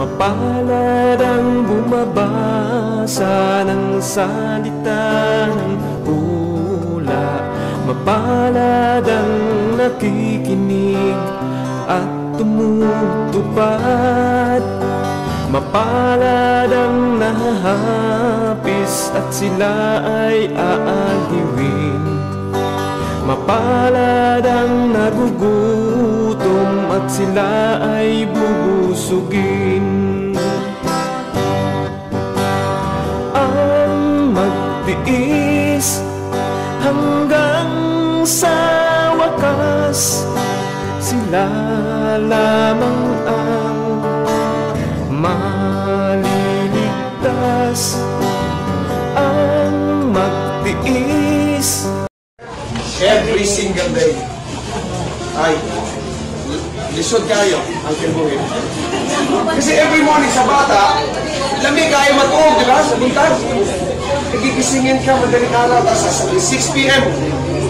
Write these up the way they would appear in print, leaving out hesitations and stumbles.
Mapalad ang bumabasa ng salita ng pula. Mapalad ang nakikinig at tumutupad. Mapalad ang nahahapis at sila ay aaliwin. Mapalad ang nagugutom at sila ay bubusugin. Ang magtiis hanggang sa wakas, sila lamang ang maliligtas. Ang magtiis every single day. Ay, lisod kayo ang kilbuhin. Kasi every morning sa bata, lamig kayo matuog, di ba? Sa buntag. Nagigisingin ka madaling araw, tapos 6 p.m.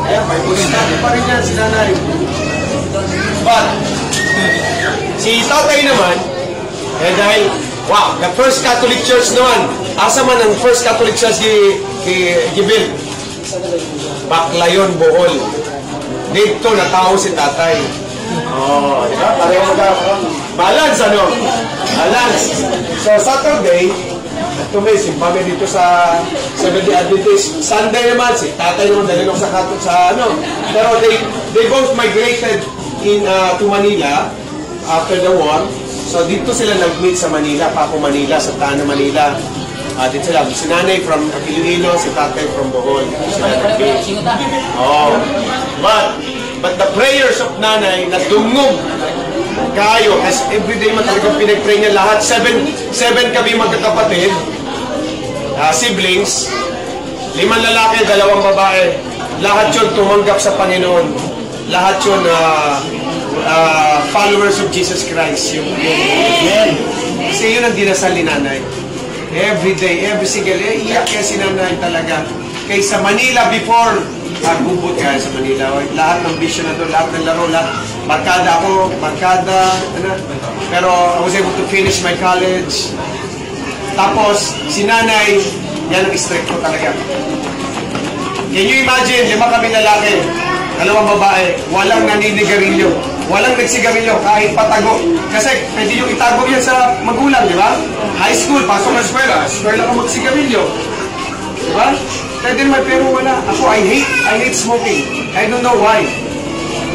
Ayan, may pulitan pa rin yan si nanay. But, si tatay naman, dahil, wow, the First Catholic Church naman, asa man ang First Catholic Church gibuild? Baclayon, Bohol. Dito natao si tatay. Oh, di ba? Pareho balance, ano? Balance. So, Saturday, may simpame dito sa Seventh-day Adventist. Sunday naman, si tatay naman dahil sa ano. Pero they both migrated to Manila after the war. So, dito sila nag-meet sa Manila, Paco, Manila, sa Tana, Manila. Dito sila, si nanay from Iloilo, si tatay from Bohol. Dito sila nag-meet. Oh. But the prayers of nanay na dungog kayo, as everyday man talagang pinag-pray niya lahat. Seven kami magkakapatid, siblings, 5 lalaki, 2 babae. Lahat yun tumanggap sa Panginoon. Lahat yun followers of Jesus Christ. Kasi yun ang dinasal ni nanay. Every day, every single day, iyak kaya si nanay talaga. Kaysa Manila before, gubot kaya sa Manila. Lahat ng vision na doon, lahat ng laro, lahat. Barkada ako, barkada, ano. Pero I was able to finish my college. Tapos, si nanay, yan ang strike ko talaga. Can you imagine, 5 kami lalaki, 2 babae, walang naninigarilyo, walang nagsigarilyo, kahit patago. Kasi pwede yung itago yan sa magulang, di ba? High school, pasok na eskwela ka magsigarilyo. Di ba? Pwede naman, pero wala. Ako, I hate smoking. I don't know why.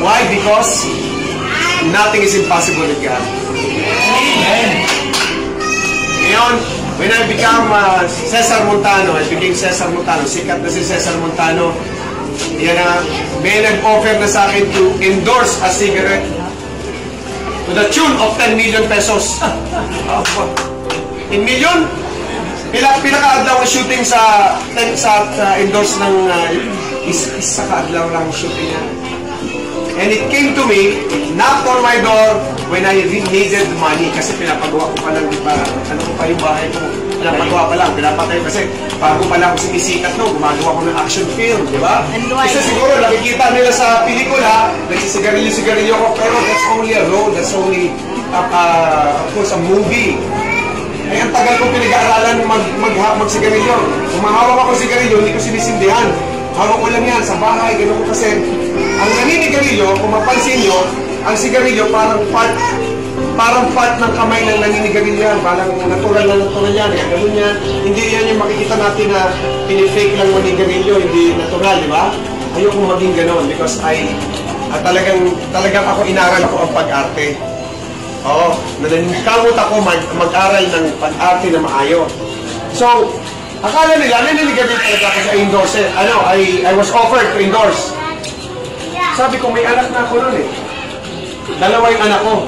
Why? Because nothing is impossible with God. Amen. Ngayon, when I became Cesar Montano, I became Cesar Montano, sikat na si Cesar Montano, yan na, may nag-offer na sa akin to endorse a cigarette to the tune of 10 million pesos. 10 million? Pinaka-adlaw ang shooting sa endorse ng isa ka-adlaw lang shooting niya. And it came to me, knocked on my door when I needed money. Kasi pinapagawa ko pa lang, ano ko pa yung bahay ko. Pinapagawa pa lang, pinapatay. Kasi bago pa lang ako sumisikat, no, gumagawa ko ng action film, di ba? Kasi siguro nakikita nila sa pelikula, nagsisigarilyo ko, pero that's only a role, that's only, of course, a movie. Ay, ang tagal kong pinag-aaralan magsigarilyo. Kung mahawak ako sigarilyo, hindi ko sinisindihan. Hawak ko lang yan sa bahay, gano'n ko kasi. Ang naninigarilyo, kung mapansin nyo, ang sigarilyo parang part ng kamay ng naninigarilyo yan. Parang natural yan. Gano'n yan. Hindi yan yung makikita natin na pinifake lang manigarilyo, hindi natural, di ba? Ayoko maging gano'n because talagang ako inaral ko ang pag-arte. Oo, naninikamot ako mag-aral ng pag-arte na maayo. So, akala nila, naninigarilyo talaga ako sa endorse. I was offered to endorse. Sabi ko, may anak na ako nun eh. 2 yung anak ko.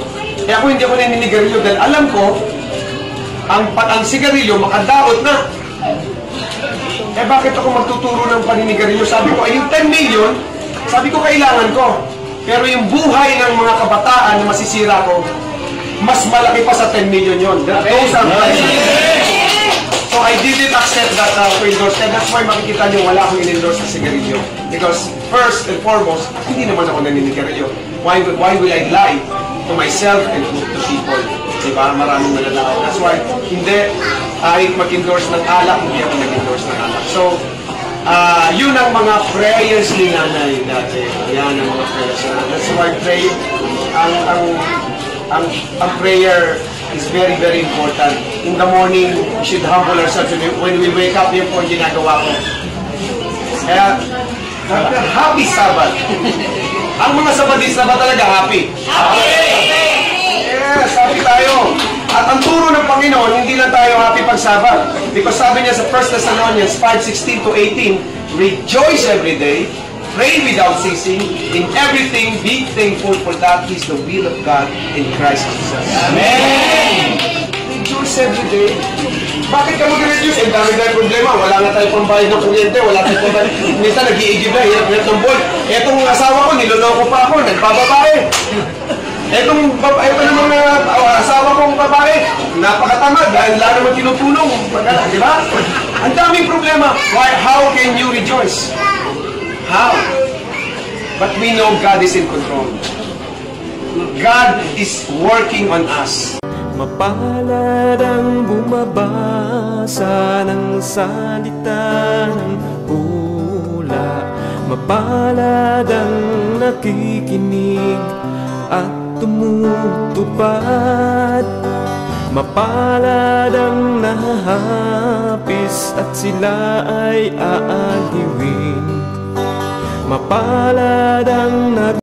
Eh ako hindi ako naninigarilyo dahil alam ko, ang sigarilyo makadaot na. Eh bakit ako magtuturo ng paninigarilyo? Sabi ko, ay yung 10 million, sabi ko kailangan ko. Pero yung buhay ng mga kabataan na masisira ko, mas malaki pa sa 10 million yun. Those are so I didn't accept that to endorse. And that's why makikita nyo wala akong in-endorse sa sigarilyo. Because first and foremost, hindi naman ako naninigarilyo. Why will I lie to myself and to people? Diba? Maraming malalakaw. That's why, hindi kahit mag-endorse ng alak, hindi ako nag-endorse ng alak. So, yun ang mga prayers ni nanay dati. Yan ang mga prayers na. That's why pray, ang prayer is very, very important. In the morning, we should humble ourselves. When we wake up, yun po ang ginagawa ko. Kaya, happy Sabbath. Ang mga Sabbathista ba talaga happy? Yes, happy tayo. At ang turo ng Panginoon, hindi lang tayo happy pag-Sabbath. Because sabi niya sa 1 Thessalonians 5:16-18, rejoice every day, pray without ceasing, in everything be thankful, for that is the will of God in Christ Jesus. Amen! Rejoice every day. Bakit ka mag-reduce? Eh, dami-dami problema. Wala nga tayo pambayad ng kuryente, wala tayo pambayad. Minsan nag-iigib na, hirap-hirap ng buwan. Etong asawa ko, niloloko pa ako, nagbababae. Etong namang asawa kong babae, napakatamad dahil wala naman tinutulong. Di ba? Ang daming problema. Why? How can you rejoice? How? But we know God is in control. God is working on us. Mapalad ang bumabasa ng salita ng pula. Mapalad ang nakikinig at tumutupad. Mapalad ang nahahapis at sila ay aaliwin. Mapalad ang